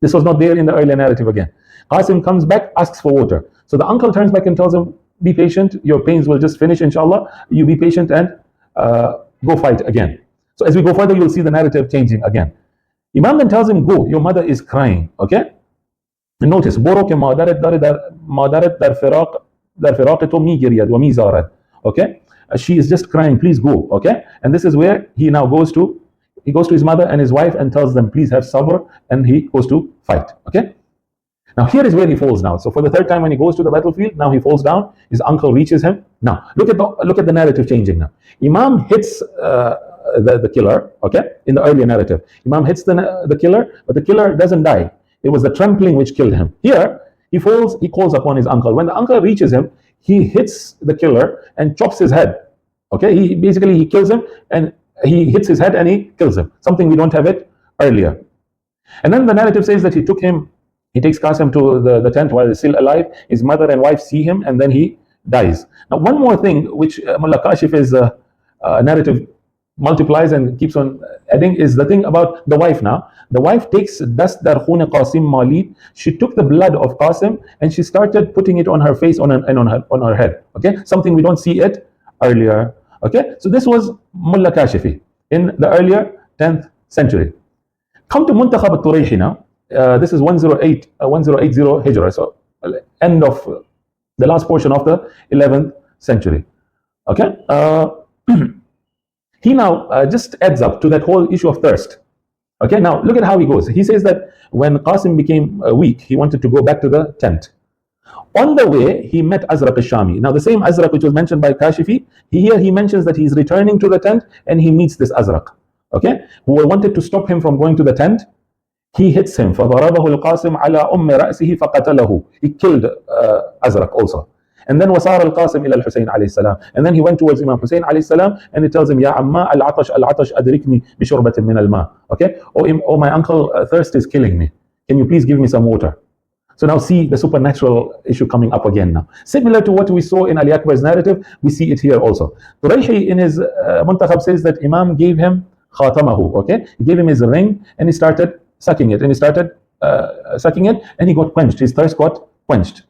This was not there in the earlier narrative again. Qasim comes back, asks for water. So the uncle turns back and tells him, "Be patient. Your pains will just finish, inshallah. You be patient and go fight again." So as we go further, you'll see the narrative changing again. Imam then tells him, "Go. Your mother is crying." Okay. Notice, بورو که مادرت در فراق تو میگرید و میزارد. Okay, she is just crying. Please go. Okay, and this is where he now goes to his mother and his wife and tells them, please have sabr, and he goes to fight. Okay, now here is where he falls now. So for the 3rd time when he goes to the battlefield, now he falls down. His uncle reaches him. Now look at the narrative changing now. Imam hits the killer. Okay, in the earlier narrative, Imam hits the killer, but the killer doesn't die. It was the trampling which killed him. Here, he falls, he calls upon his uncle. When the uncle reaches him, he hits the killer and chops his head. Okay, he kills him and he hits his head and he kills him. Something we don't have it earlier. And then the narrative says that he takes Qasim to the tent while he's still alive. His mother and wife see him and then he dies. Now one more thing which Mullah Kashif's narrative multiplies and keeps on adding is the thing about the wife now. The wife takes dust dar khun Qasim Malid. She took the blood of Qasim and she started putting it on her face and on her head. Okay, something we don't see it earlier. Okay, so this was Mullah Kashifi in the earlier 10th century. Come to Muntakhab al-Turayhi now. This is 1080 Hijrah. So end of the last portion of the 11th century. Okay, he now just adds up to that whole issue of thirst. Okay, now look at how he goes. He says that when Qasim became weak, he wanted to go back to the tent. On the way, he met Azraq al-Shami. Now, the same Azraq which was mentioned by Kashifi, here he mentions that he's returning to the tent and he meets this Azraq, okay, who wanted to stop him from going to the tent. He hits him. فَضَرَبَهُ الْقَاسِمْ عَلَى أُمِّ رَأْسِهِ فَقَتَلَهُ. He killed Azraq also. And then وَصَارَ الْقَاسِمْ إِلَى الْحُسَيْنِ عَلَيْهِ السَّلَامِ. And then he went towards Imam Hussein عليه السلام and he tells him, يَا عَمَّا الْعَطَشْ أَدْرِكْنِي بِشُرْبَةٍ مِنَ الْمَاءِ. Okay, oh my uncle, thirst is killing me. Can you please give me some water? So now see the supernatural issue coming up again now. Similar to what we saw in Ali Akbar's narrative, we see it here also. Turayhi in his Muntakhab says that Imam gave him khatamahu, okay? He gave him his ring and he started sucking it. And he started sucking it and he got quenched. His thirst got quenched.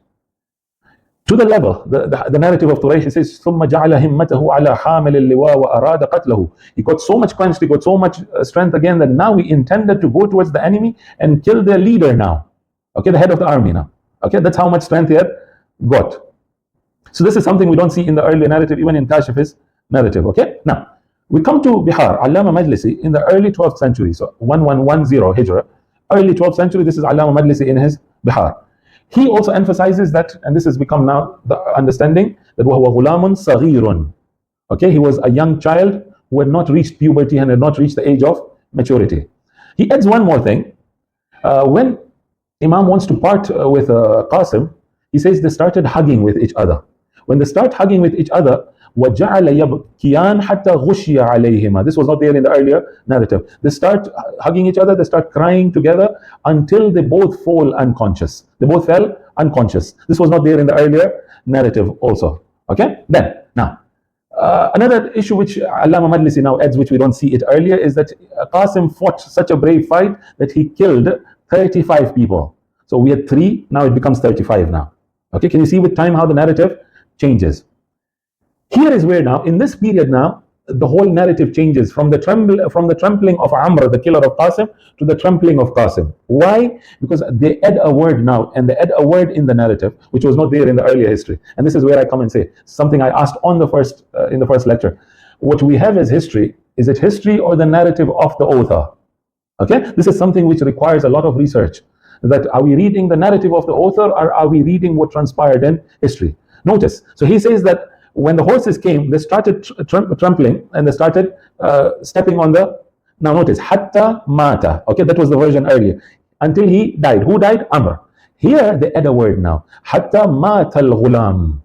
To the level, the narrative of Turayhi says, ثُمَّ جَعَلَ هِمَّتَهُ عَلَى حَامِلِ اللِّوَاءِ وَأَرَادَ قَتْلَهُ. He got so much quenched, he got so much strength again that now he intended to go towards the enemy and kill their leader now. Okay, the head of the army now. Okay, that's how much strength he had got. So this is something we don't see in the early narrative, even in Kashif's narrative. Okay, now we come to Bihar. Allama Majlisi in the early 12th century, so 1110 Hijrah, early 12th century. This is Allama Majlisi in his Bihar. He also emphasizes that, and this has become now the understanding, that وَهُوَ غُلَامٌ صَغِيرٌ. Okay, he was a young child who had not reached puberty and had not reached the age of maturity. He adds one more thing. When Imam wants to part with Qasim, he says they started hugging with each other. When they start hugging with each other, وَجَعَلَ يَبْكِيَانْ حَتَّى غُشِيَ عَلَيْهِمَا. This was not there in the earlier narrative. They start hugging each other, they start crying together until they both fall unconscious. They both fell unconscious. This was not there in the earlier narrative also. Okay? Then, now, another issue which Allama Majlisi now adds, which we don't see it earlier, is that Qasim fought such a brave fight that he killed 35 people. So we had 3, now it becomes 35 now. Okay, can you see with time how the narrative changes? Here is where now, in this period now, the whole narrative changes from the trampling of Amr, the killer of Qasim, to the trampling of Qasim. Why? Because they add a word now, and they add a word in the narrative, which was not there in the earlier history. And this is where I come and say, something I asked on the first, in the first lecture. What we have as history, is it history or the narrative of the author? Okay, this is something which requires a lot of research. That are we reading the narrative of the author, or are we reading what transpired in history? Notice, so he says that when the horses came, they started trampling and they started stepping on the. Now notice, hatta mata. Okay, that was the version earlier. Until he died. Who died? Amr. Here they add a word now. Hatta mata al-ghulam.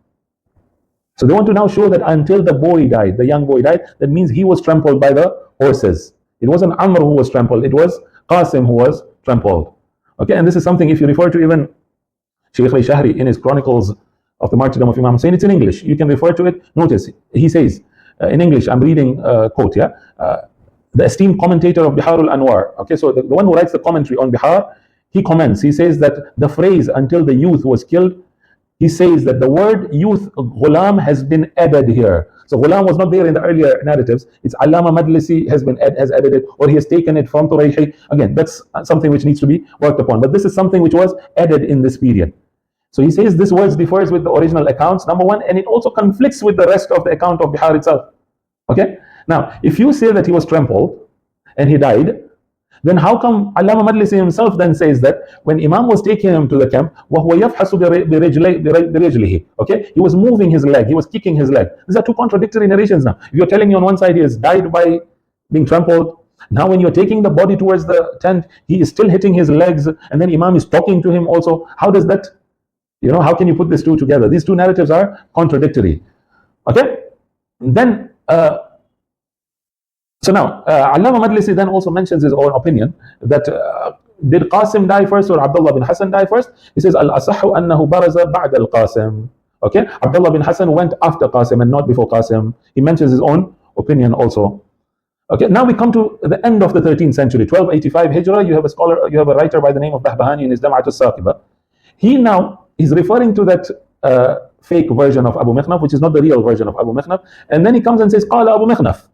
So they want to now show that until the boy died, the young boy died, that means he was trampled by the horses. It wasn't Amr who was trampled, it was Qasim who was trampled. Okay, and this is something, if you refer to even Sheikh Shahri in his Chronicles of the Martyrdom of Imam Hussein, it's in English. You can refer to it. Notice, he says, in English, I'm reading quote, yeah? The esteemed commentator of Bihar al-Anwar. Okay, so the one who writes the commentary on Bihar, he comments, he says that the phrase, until the youth was killed, he says that the word youth, ghulam, has been added here. So ghulam was not there in the earlier narratives. It's Allama Majlisi has added it, or he has taken it from Turayhi. Again, that's something which needs to be worked upon. But this is something which was added in this period. So he says this word differs with the original accounts, number one, and it also conflicts with the rest of the account of Bihar itself. Okay? Now, if you say that he was trampled and he died, then how come Allama Majlisi himself then says that when Imam was taking him to the camp, وَهُوَ يَفْحَسُ بِرِجْلِهِ, okay, he was moving his leg, he was kicking his leg. These are two contradictory narrations now. If you're telling me on one side he has died by being trampled, now when you're taking the body towards the tent, he is still hitting his legs, and then Imam is talking to him also. How does that, how can you put these two together? These two narratives are contradictory. Okay? Then, so now, Allama Majlisi then also mentions his own opinion that did Qasim die first or Abdullah bin Hasan die first? He says, Al-Asahhu annahu baraza ba'da al-Qasim. Okay? Abdullah bin Hasan went after Qasim and not before Qasim. He mentions his own opinion also. Okay, now we come to the end of the 13th century, 1285 Hijrah. You have a scholar, you have a writer by the name of Bahbahani in his Dam'at al-Saqiba. He now is referring to that fake version of Abu Mikhnaf, which is not the real version of Abu Mikhnaf. And then he comes and says, Qala Abu Mikhnaf.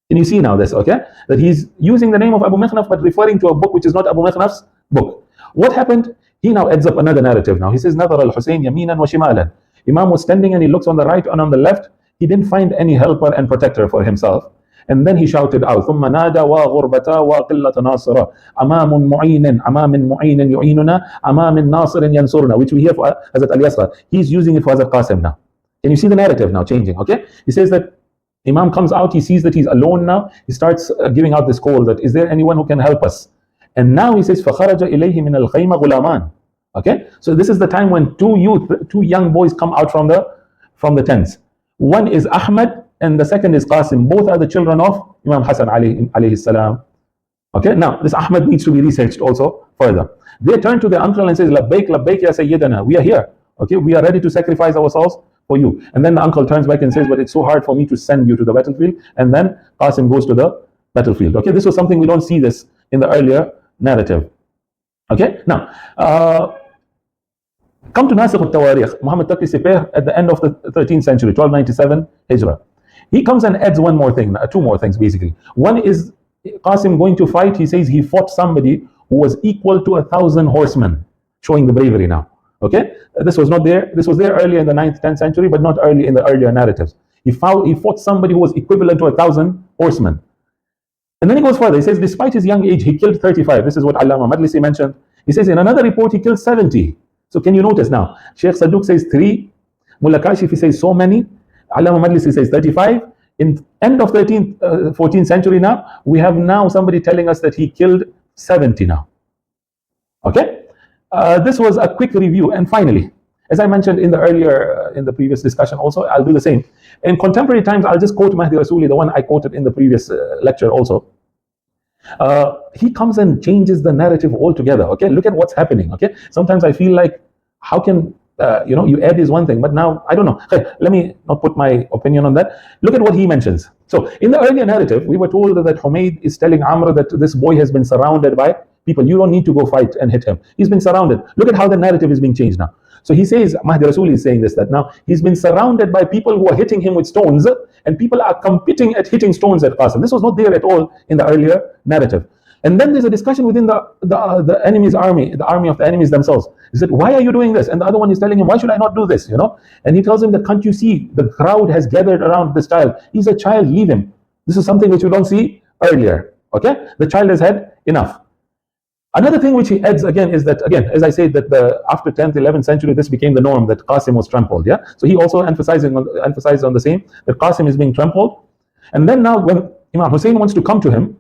Can you see now this, okay? That he's using the name of Abu Mikhnaf but referring to a book which is not Abu Mikhnaf's book. What happened? he now adds up another narrative now. He says, Nadar al-Hussein yaminan wa shimalan. Imam was standing and he looks on the right and on the left. He didn't find any helper and protector for himself. And then he shouted out, ثم نادى وغربتا وقلة ناصرة أمام معين أمام معين يعيننا أمام ناصر ينصرنا, which we hear for Hazrat Al-Yasra. He's using it for Hazrat Qasim now. Can you see the narrative now changing? Okay, he says that Imam comes out, he sees that he's alone now. He starts giving out this call that, is there anyone who can help us? And now he says, فَخَرَجَ إِلَيْهِ مِنَ الْخَيْمَ غُلَامَانِ. Okay, so this is the time when two young boys come out from the tents. One is Ahmad and the second is Qasim. Both are the children of Imam Hasan alayhi salam. Okay, now this Ahmad needs to be researched also further. They turn to their uncle and says, Labbaik, Labbaik ya Sayyidana. We are here. Okay, we are ready to sacrifice ourselves for you. And then the uncle turns back and says, but it's so hard for me to send you to the battlefield. And then Qasim goes to the battlefield. Okay, this was something we don't see this in the earlier narrative. Okay, now come to Nasikh al-Tawarikh, Muhammad Taqi Sipeh at the end of the 13th century, 1297 Hijrah. He comes and adds one more thing, two more things basically. One is Qasim going to fight. He says he fought somebody who was equal to 1,000 horsemen, showing the bravery now. Okay, this was not there. This was there earlier in the 9th, 10th century, but not early in the earlier narratives. He fought somebody who was equivalent to 1,000 horsemen. And then he goes further. He says, despite his young age, he killed 35. This is what Allama Majlisi mentioned. He says in another report, he killed 70. So can you notice now? Sheikh Saduq says 3. Mullah Kashifi says so many. Allama Majlisi says 35. In end of 13th, 14th century now, we have now somebody telling us that he killed 70 now. Okay? This was a quick review. And finally, as I mentioned in the previous discussion also, I'll do the same. In contemporary times, I'll just quote Mahdi Rasuli, the one I quoted in the previous lecture also. He comes and changes the narrative altogether. Okay, look at what's happening. Okay, sometimes I feel like, how can you add is one thing, but now I don't know. Okay, let me not put my opinion on that. Look at what he mentions. So in the earlier narrative, we were told that Humayd is telling Amr that this boy has been surrounded by people. You don't need to go fight and hit him. He's been surrounded. Look at how the narrative is being changed now. So he says, Mahdi Rasuli is saying this, that now he's been surrounded by people who are hitting him with stones, and people are competing at hitting stones at Qasim. This was not there at all in the earlier narrative. And then there's a discussion within the enemy's army, the army of the enemies themselves. He said, why are you doing this? And the other one is telling him, why should I not do this? And he tells him that, can't you see the crowd has gathered around this child? He's a child, leave him. This is something which you don't see earlier. Okay, the child has had enough. Another thing which he adds again is that, again, as I said, that after 10th, 11th century, this became the norm, that Qasim was trampled. Yeah, so he also emphasizes on the same, that Qasim is being trampled. And then now when Imam Hussein wants to come to him,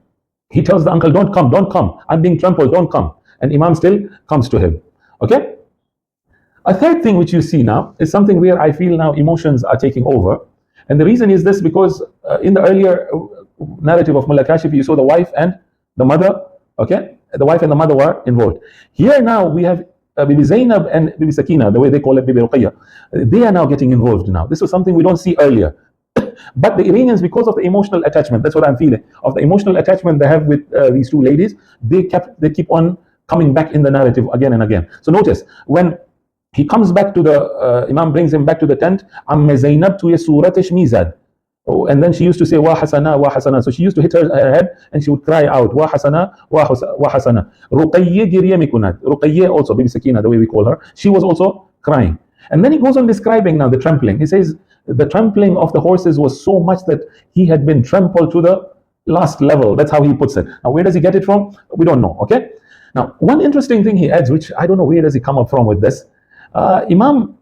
he tells the uncle, don't come, I'm being trampled, don't come. And Imam still comes to him. Okay. A third thing which you see now is something where I feel now emotions are taking over. And the reason is this, because in the earlier narrative of Mullah Kashif, you saw the wife and the mother. Okay, the wife and the mother were involved. Here now we have Bibi Zainab and Bibi Sakina, the way they call it, Bibi Ruqayya. They are now getting involved now. This was something we don't see earlier. But the Iranians, because of the emotional attachment, that's what I'm feeling, of the emotional attachment they have with these two ladies, they keep on coming back in the narrative again and again. So notice, when he comes back to the, Imam brings him back to the tent, Amme Zainab tu ye suratish mizad. Oh, and then she used to say, Wa Hasana, Wa Hasana. So she used to hit her head and she would cry out, Wa Hasana, Wa Hasana. Ruqayye girye mikunat. Ruqayye also, Bibi Sakina, the way we call her, she was also crying. And then he goes on describing now the trampling. He says, the trampling of the horses was so much that he had been trampled to the last level. That's how he puts it. Now, where does he get it from? We don't know. Okay. Now, one interesting thing he adds, which I don't know where does he come up from with this. Imam,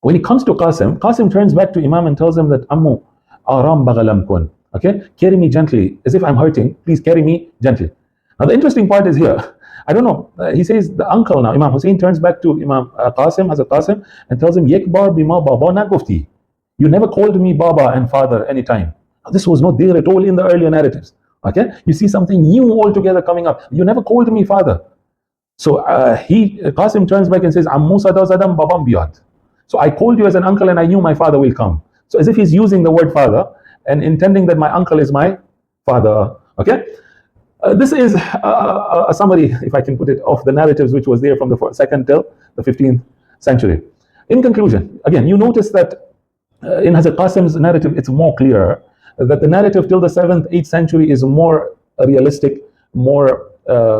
when it comes to Qasim turns back to Imam and tells him that Ammu, Aram bagalam kun. Okay, carry me gently, as if I'm hurting. Please carry me gently. Now, the interesting part is here. I don't know. He says the uncle now, Imam Hussein, turns back to Imam Qasim, Hazrat Qasim, and tells him, Yekbar bima baba na gufti. You never called me Baba and Father anytime. This was not there at all in the earlier narratives. Okay, you see something new altogether coming up. You never called me Father. So Qasim turns back and says, Ammu sada zadam babam biyad. So I called you as an uncle and I knew my father will come. So as if he's using the word father and intending that my uncle is my father. Okay, this is a summary, if I can put it, of the narratives which was there from the 2nd till the 15th century. In conclusion, again, you notice that in Hazrat Qasim's narrative, it's more clear that the narrative till the 7th, 8th century is more realistic, more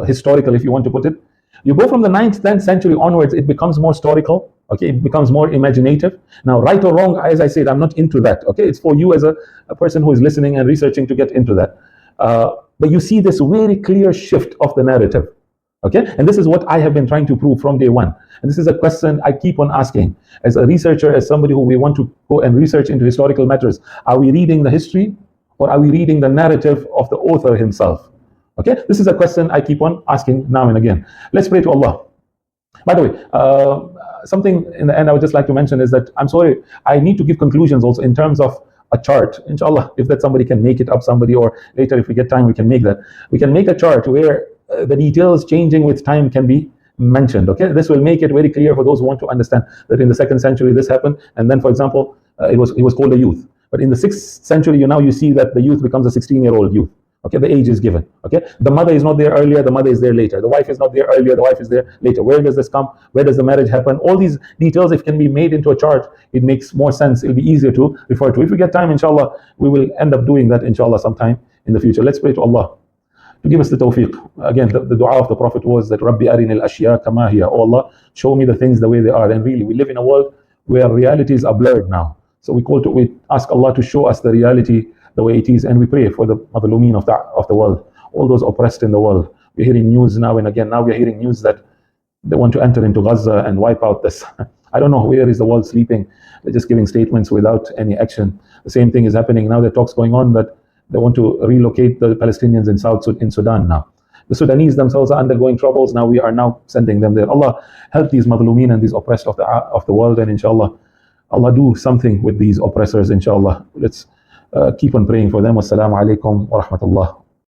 historical, if you want to put it. You go from the 9th, 10th century onwards, it becomes more historical. Okay, it becomes more imaginative. Now, right or wrong, as I said, I'm not into that. Okay, it's for you as a person who is listening and researching to get into that. But you see this very clear shift of the narrative. Okay, and this is what I have been trying to prove from day one. And this is a question I keep on asking as a researcher, as somebody who we want to go and research into historical matters. Are we reading the history, or are we reading the narrative of the author himself? Okay, this is a question I keep on asking now and again. Let's pray to Allah. By the way, something in the end I would just like to mention is that I'm sorry, I need to give conclusions also in terms of a chart. Inshallah, if that somebody can make it up, somebody, or later if we get time, we can make that. We can make a chart where the details changing with time can be mentioned. Okay, this will make it very clear for those who want to understand that in the 2nd century this happened, and then, for example, he was called a youth. But in the 6th century, you see that the youth becomes a 16-year-old youth. Okay, the age is given. Okay, the mother is not there earlier, the mother is there later. The wife is not there earlier, the wife is there later. Where does this come? Where does the marriage happen? All these details, if can be made into a chart, it makes more sense. It'll be easier to refer to. If we get time, inshallah, we will end up doing that, inshallah, sometime in the future. Let's pray to Allah to give us the tawfiq. Again, the dua of the Prophet was that Rabbi arini al-ashya kama hiya. Oh Allah, show me the things the way they are. And really, we live in a world where realities are blurred now. So we ask Allah to show us the reality the way it is, and we pray for the madhlumin of the world, all those oppressed in the world. We're hearing news now and again. Now we're hearing news that they want to enter into Gaza and wipe out this. I don't know where is the world sleeping. They're just giving statements without any action. The same thing is happening now. There are talks going on that they want to relocate the Palestinians in Sudan now. The Sudanese themselves are undergoing troubles. Now we are now sending them there. Allah help these madhlumin and these oppressed of the world, and inshallah, Allah do something with these oppressors, inshallah. Let's keep on praying for them. Wassalamu alaikum wa rahmatullah.